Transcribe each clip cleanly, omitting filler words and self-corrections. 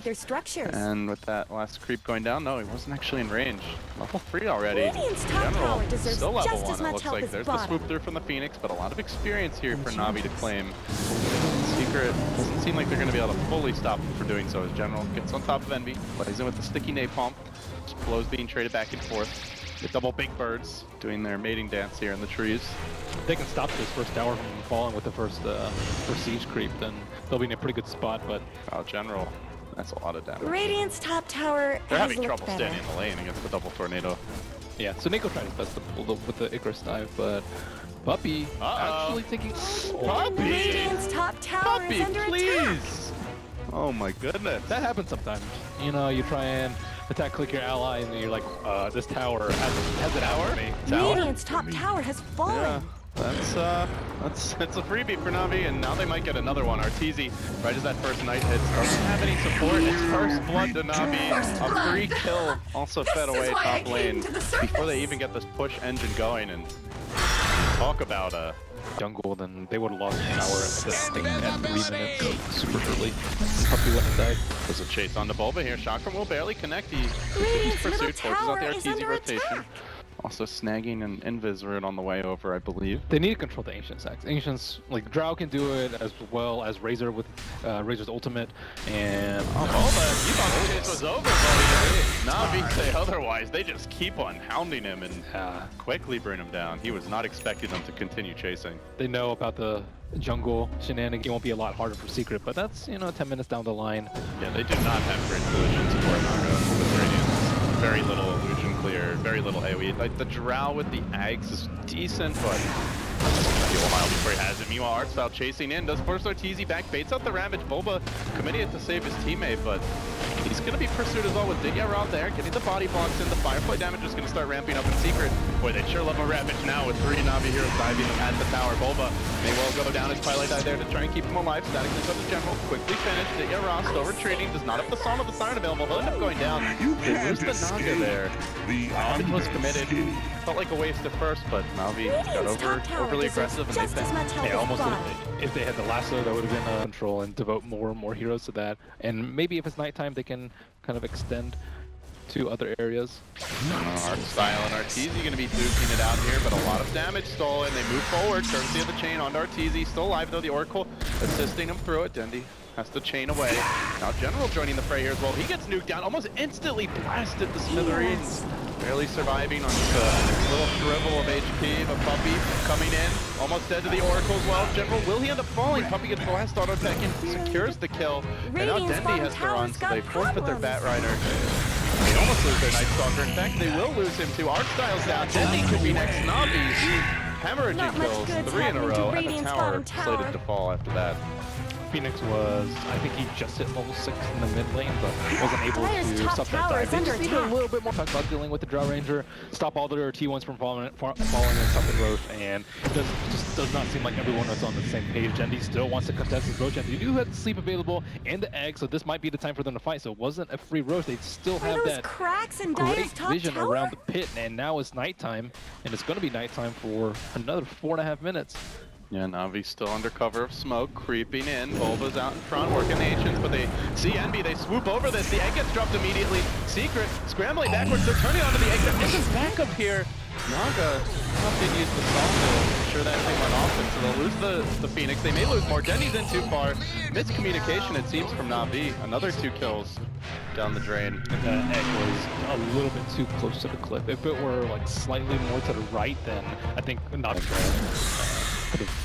their structures. And with that last creep going down, no, he wasn't actually in range. Level 3 already. Radiant's top tower deserves still level just 1, as it much looks help like. as There's the bottom. swoop through from the Phoenix, but a lot of experience here for Na'Vi to claim. Secret doesn't seem like they're going to be able to fully stop him for doing so as General gets on top of Envy, plays in with the sticky napalm, blows being traded back and forth. The double big birds doing their mating dance here in the trees. If they can stop this first tower from falling with the first siege creep, then they'll be in a pretty good spot, but... Oh, General, that's a lot of damage. Radiant's top tower They're has having looked trouble better. standing in the lane against the double tornado. Yeah, so Nico tried his best to pull with the Icarus dive, but Puppey actually taking... Puppey! Radiant's top tower Puppey, is under attack. please! Oh my goodness. That happens sometimes. You know, you try and attack click your ally and you're like, this tower has an hour for me. Radiant's top tower has fallen. Yeah, that's a freebie for Na'Vi, and now they might get another one. Arteezy, right as that first knight hits, doesn't have any support. It's first blood to Na'Vi. A free kill also fed away top lane before they even get this push engine going. And talk about Jungle, then they would have lost an hour at 3 minutes, super early. Puppey wouldn't have died. There's a chase on the Bulba here. Chakram will barely connect. He Radiant's pursued, middle forces out tower the is Arteezy under rotation. attack. Also snagging an Invis root on the way over, I believe. They need to control the Ancients. Ancients, like Drow can do it as well as Razor with Razor's ultimate, and... Oh, Bulba, you thought the chase was over, buddy. Na'Vi say otherwise. They just keep on hounding him and quickly bring him down. He was not expecting them to continue chasing. They know about the jungle shenanigans. It won't be a lot harder for Secret, but that's, you know, 10 minutes down the line. Yeah, they do not have great collision support Naga with Radiance. Very little illusion clear, very little AoE. Like the Drow with the Ags is decent, but he'll a while before he has it. Meanwhile, Artstyle chasing in, does force Arteezy back, baits out the Ravage. Bulba committing it to save his teammate, but he's going to be pursued as well with Digya Rod there, getting the body blocks in. The Firefly damage is going to start ramping up in Secret. Boy, they sure love a Ravage now with 3 Na'Vi heroes diving at the tower. Bulba may well go down as Twilight dive there to try and keep him alive. Static into the General, quickly finished. Digya Rod still retreating, does not have the Song of the Siren available. He'll end up going down. They lose the Naga there. Ravage was committed. Felt like a waste at first, but Na'Vi got overly aggressive and they almost if they had the lasso, that would have been control and devote more and more heroes to that. And maybe if it's nighttime, they can kind of extend to other areas. Artstyle and Arteezy going to be duking it out here, but a lot of damage stolen. They move forward, courtesy of the chain onto Arteezy. Still alive though, the Oracle assisting him through it. Dendi has to chain away. Now General joining the fray here as well. He gets nuked down, almost instantly blasted to smithereens. Barely surviving on just a little shrivel of HP, but Puppey coming in, almost dead to the Oracle as well. General, will he end up falling? Puppey gets the last auto attack in, secures the kill. And now Dendi has to run, so they forfeit their Bat Rider. They almost lose their Night Stalker. In fact, they will lose him too. Artstyle's down. Dendi could be next. Na'Vi's hemorrhaging kills 3 in a row, and the tower slated to fall after that. Phoenix was, I think he just hit level 6 in the mid lane, but wasn't able to stop that dive. They just needed a little bit more time about dealing with the Drow Ranger, stop all their T1s from falling and stop the Roche, and it just does not seem like everyone is on the same page. Dendi still wants to contest his Roche, and they do have the sleep available and the egg, so this might be the time for them to fight. So it wasn't a free Roche. They still have that great vision around the pit, and now it's nighttime, and it's going to be nighttime for another 4.5 minutes. Yeah, Na'Vi's still under cover of smoke, creeping in. Bulba's out in front, working the Ancients, but they see Envy. They swoop over this. The egg gets dropped immediately. Secret scrambling backwards. They're turning onto the egg. There is back up here. Naga didn't use the song to ensure that thing went off, and so they'll lose the Phoenix. They may lose more. Dendi's in too far. Miscommunication, it seems, from Na'Vi. Another 2 kills down the drain. And that egg was a little bit too close to the cliff. If it were like slightly more to the right, then I think not could have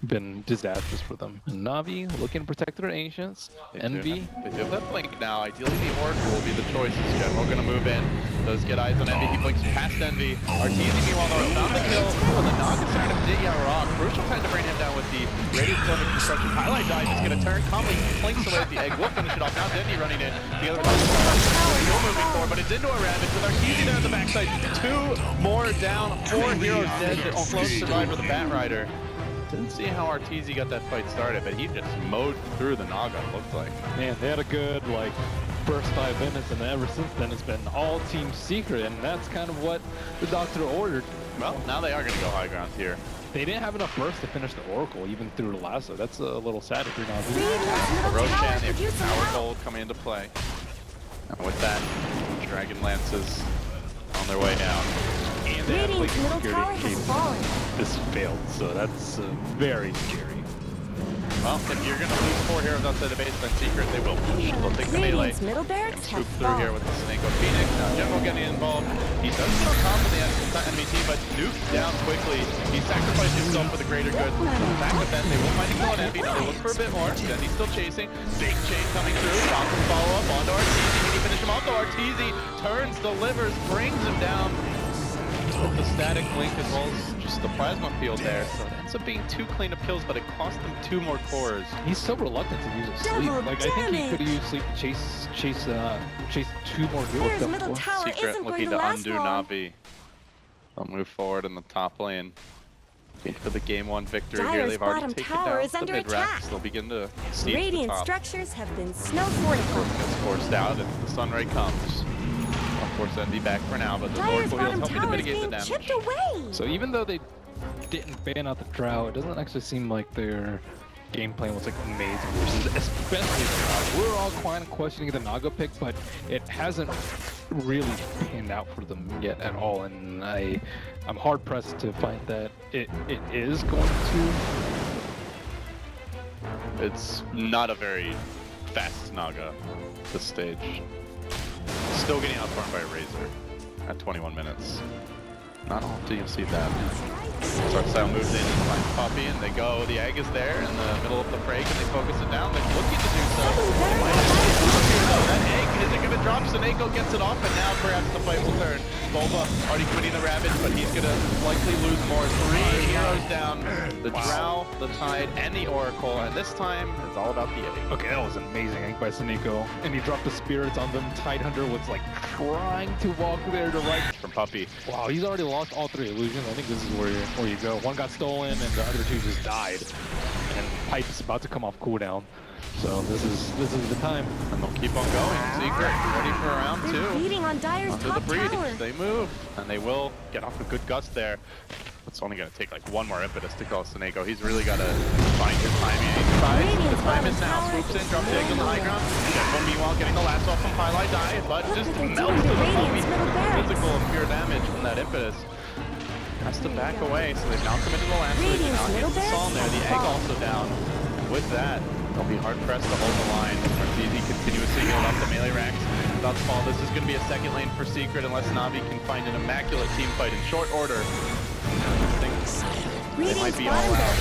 been disastrous for them. Na'Vi looking to protect their Ancients. Envy. They do have that blink now. Ideally, the Oracle will be the choice. General going to move in. Does get eyes on Envy. He blinks past Envy. Arteezy, meanwhile, though, found the kill on the Naga side of Digya Rock. Crucial time to bring him down with the Radiant Storm Construction. Highlight dive is going to turn. Calmly blinks away at the egg. Will finish it off. Now Dendi running in. The other still moving forward, but it's into a Ravage with Arteezy there on the backside. 2 more down. 4 heroes dead. They're all close to survive with the Bat Rider. Didn't see how Arteezy got that fight started, but he just mowed through the Naga, it looked like. Man, they had a good, like, first 5 minutes, and ever since then it's been all Team Secret, and that's kind of what the Doctor ordered. Well, now they are going to go high ground here. They didn't have enough burst to finish the Oracle, even through the lasso. That's a little sad if you're not. Roshan, they have power gold coming into play. And with that, Dragon Lances on their way down. And they have Radiant's middle tower has fallen. This failed, so that's very scary. Well, if you're going to lose 4 heroes outside the base, then Secret, they will push. They'll take the melee. Radiant's middle barracks Swoop have through here fallen. with the Snake of Phoenix. Now General getting involved. He does get on top of the enemy team, but nuked down quickly. He sacrificed himself for the greater good. Back with that, they will find a kill on Envy. Now they look for a bit more. Then he's still chasing. Big chain coming through. Falcon follow up onto Arteezy. Can he finish him off? Though Arteezy turns, delivers, brings him down. With the static link as well as just the plasma field there. So it ends up being 2 cleanup kills, but it cost him 2 more cores. He's so reluctant to use a sleep. Double Like, I think he damage. could have used sleep to chase 2 more kills. Dire's middle tower Secret isn't going looking to to last undo long. Navi. They'll move forward in the top lane. Looking for the game 1 victory here. Dire's They've already bottom taken tower down is the under mid attack. racks. They'll begin to siege the Radiant top. structures have been snow fortified. Gets forced out and the Sunray comes. I'll force Envy back for now, but the Dire's Oracle heals bottom helping to tower is mitigate the being damage. chipped away. So even though they didn't ban out the Drow, it doesn't actually seem like their game plan was like amazing, especially the Naga. We're all kind of questioning the Naga pick, but it hasn't really panned out for them yet at all, and I'm hard pressed to find that it is going to. It's not a very fast Naga this stage. Still getting outfarmed by a Razor at 21 minutes. Not often you'll see that. Style moves in and finds Poppy, and they go. The egg is there in the middle of the break, and they focus it down. They're looking to do so. That egg isn't going to drop. Seneko gets it off, and now perhaps the fight will turn. Bulba already committing the Ravage, but he's going to likely lose more. 3 heroes down. The Drow, the Tide, and the Oracle, and this time it's all about the egg. Okay, that was an amazing egg by Seneko, and he dropped the spirits on them. Tidehunter was like trying to walk there to right. From Puppy. Wow, he's already lost all 3 illusions. I think this is where you go. 1 got stolen, and the other 2 just died. And Pipe is about to come off cooldown. So this is the time. And they'll keep on going. Secret, ready for round 2. They're beating on Dire's Under the top breach, tower. they move, and they will get off a good gust there. It's only going to take like 1 more impetus to call Seneko. He's really got to find his timing. The time is now. Swoops in, drops the egg on the high ground. General, meanwhile, getting the last off from Highlight Die, but just melts to the puppy. Physical and pure damage from that impetus. Has to back away, so they've now committed the last. They did not get the Psalm there. The egg also down. And with that, they'll be hard-pressed to hold the line. Arteezy continuously healed up the melee racks. About to fall. This is going to be a second lane for Secret unless Navi can find an immaculate team fight in short order. I think they might be all out.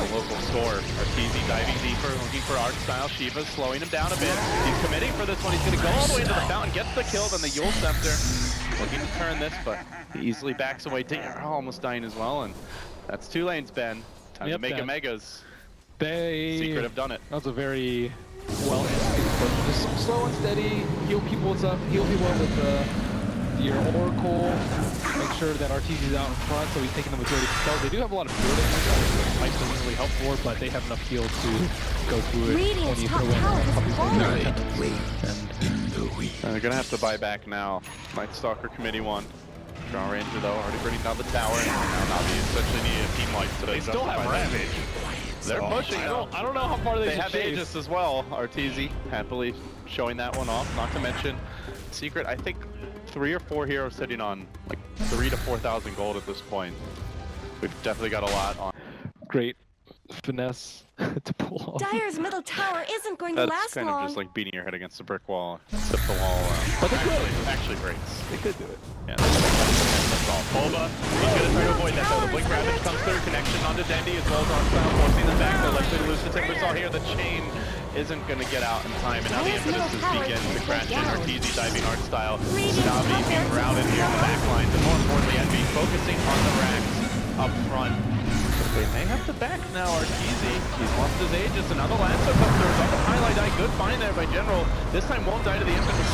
The local score. Arteezy diving deeper, looking for art style. Shiva's slowing him down a bit. He's committing for this one. He's going to go all the way into the fountain, gets the kill, then the Yule Scepter. Looking to turn this, but he easily backs away. Almost dying as well, and that's 2 lanes, Ben. Time to make it megas. Secret have done it. That was a very well executed push. Just slow and steady, heal people up with your Oracle. Make sure that Arteezy's out in front, so he's taking the majority of the spells. They do have a lot of field damage, Pipes doesn't really help for, but they have enough heal to go through it when you put away they're gonna have to buy back now. Night Stalker Committee 1. Draw Ranger though, already bringing down the tower, and now Navi essentially need a team wipe to They still have Ravage. They're pushing. I don't know how far they have chase. Aegis as well. Arteezy happily showing that one off. Not to mention Secret. I think 3 or 4 heroes sitting on like 3,000 to 4,000 gold at this point. We've definitely got a lot on. Great finesse to pull off. Dire's middle tower isn't going to That's last kind long. of just like beating your head against the brick wall. Tip the wall. But they actually breaks. They could do it. Yeah, that's all. Boba, he's gonna try to avoid that though. The Blink Ravage comes through, connection onto Dendi as well as Armstyle, forcing them back. They're likely to lose the Timbersaw here. The chain isn't gonna get out in time, and now the impetuses begin to crash in. Arteezy diving Artstyle. Navi being routed here in the back lines, and more importantly, Envy focusing on the racks up front. They may have to back now, Arteezy. He's lost his Aegis, and now the Lancer comes through. Up the highlight die, good find there by General. This time won't die to the impetus.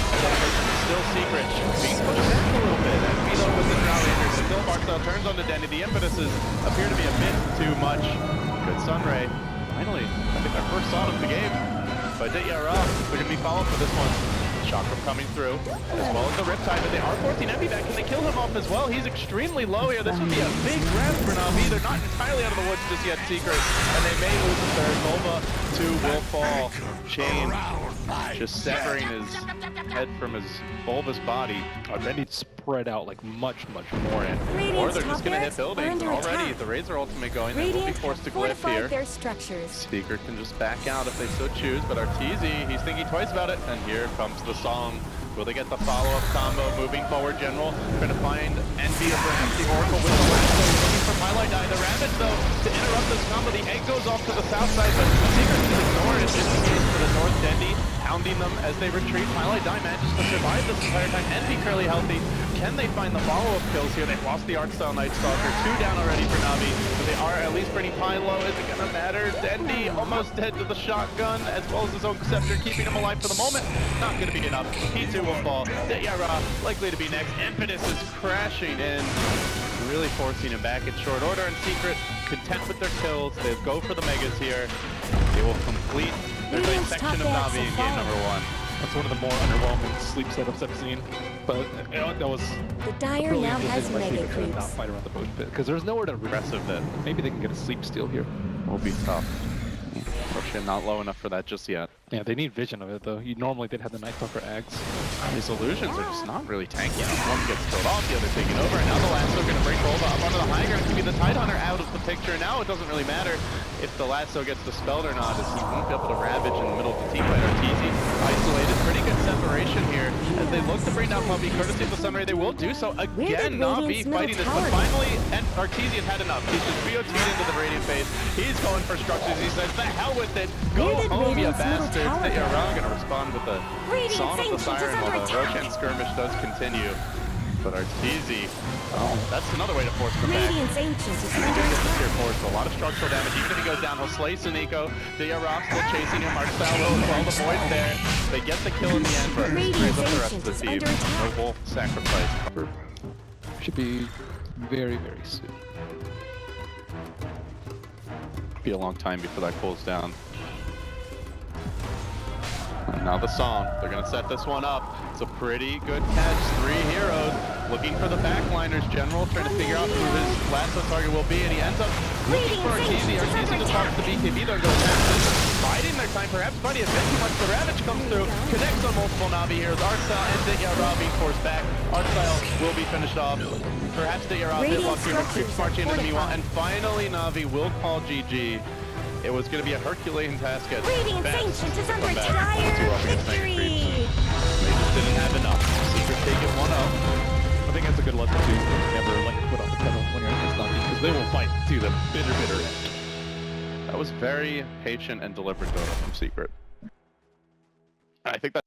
Still Secret. Being pushed back a little bit. And Velo with the Drow Rangers. Still Barstow turns onto Denny. The impetuses appear to be a bit too much. Good Sunray. Finally, I think our first shot of the game. But Yara, they're going to be followed for this one. Chakram coming through, as well as the Riptide, but they are forcing Envy back. Can they kill him off as well? He's extremely low here. This would be a big grab for Na'Vi. They're not entirely out of the woods just yet, Secret, and they may lose the third. Nova 2 will fall. Chain just severing his head from his bulbous body. They need to spread out like much more in. Or they're just going to hit buildings, and already the Razor ultimate going. They will be forced to glyph here. Their structures. Speaker can just back out if they so choose, but Arteezy, he's thinking twice about it, and here comes the song. Will they get the follow-up combo moving forward? General trying to find Envy of perhaps the Oracle with the last one, looking for Highlight Die. The Ravage, though, to interrupt this combo. The egg goes off to the south side, but Secret can ignore it. Disengage to the north. Dendy pounding them as they retreat. Highlight Die manages to survive this entire time. Envy fairly healthy. Can they find the follow-up kills here? They've lost the Artstyle Night Stalker. 2 down already for Na'Vi, but they are at least pretty high low. Is it gonna matter? Dendy almost dead to the shotgun, as well as his own Scepter, keeping him alive for the moment. Not gonna be enough. P2 will fall. Deyara likely to be next. Impetus is crashing in, really forcing him back in short order. And Secret, content with their kills, they go for the Megas here. They will complete their dissection of Na'Vi in game number 1. That's one of the more underwhelming sleep setups I've seen, but that was The Dire now has mega not creeps. fight around the boat pit because there's nowhere to Aggressive then. Maybe they can get a sleep steal here. Will be tough. Unfortunately, not low enough for that just yet. Yeah, they need vision of it though. Normally they'd have the Night Stalker Ags. These illusions are just not really tanky. One gets killed off, the other taking over, and now the Lasso going to bring Volva up onto the high ground, keeping the Tidehunter out of the picture. Now it doesn't really matter if the Lasso gets dispelled or not, as he won't be able to ravage in the middle of the team fight. Arteezy isolated, pretty good separation here. As they look to bring down Puppy, courtesy of the Sunray, they will do so again. Na'Vi fighting this, but finally, and Arteezy has had enough. He's just BOT'd into the Radiant base. He's going for structures. He says, the hell with it. Go home, you bastards. They're going to respond with the Song of the Siren while the Roshan skirmish does continue. But Arteezy, that's another way to force him back. Radiant's Ancient is He under gets the tier attack. 4, so a lot of structural damage. Even if he goes down, he'll slay Suniko. Deyara still chasing him. Artstyle will as well. The Void's there. They get the kill in the end, but Radiant's the rest of Ancient the is team. under attack. Noble sacrifice. Should be very soon. Be a long time before that cools down. And now the song. They're going to set this one up. It's a pretty good catch. 3 heroes looking for the backliners. General trying to figure out who his Lasso target will be, and he ends up looking for Arteezy. Arteezy just talks to BKB. They're going to biding their time, perhaps fighting a bit too much. The Ravage comes through, connects on multiple Na'Vi heroes. Artstyle and Deyara being forced back. Artstyle will be finished off. Perhaps Deyara a bit lucky, but creeps marching into the Miwa. And finally, Na'Vi will call GG. It was going to be a Herculean task at Radiant's best. Ancient is under Come back. dire 2 up against Mega Creeps. victory. They just didn't have enough. Secret take it 1-0. I think that's a good lesson too. Never like put on the pedal when you're against Na'Vi because they will fight to the bitter end. That was very patient and deliberate though from Secret. I think that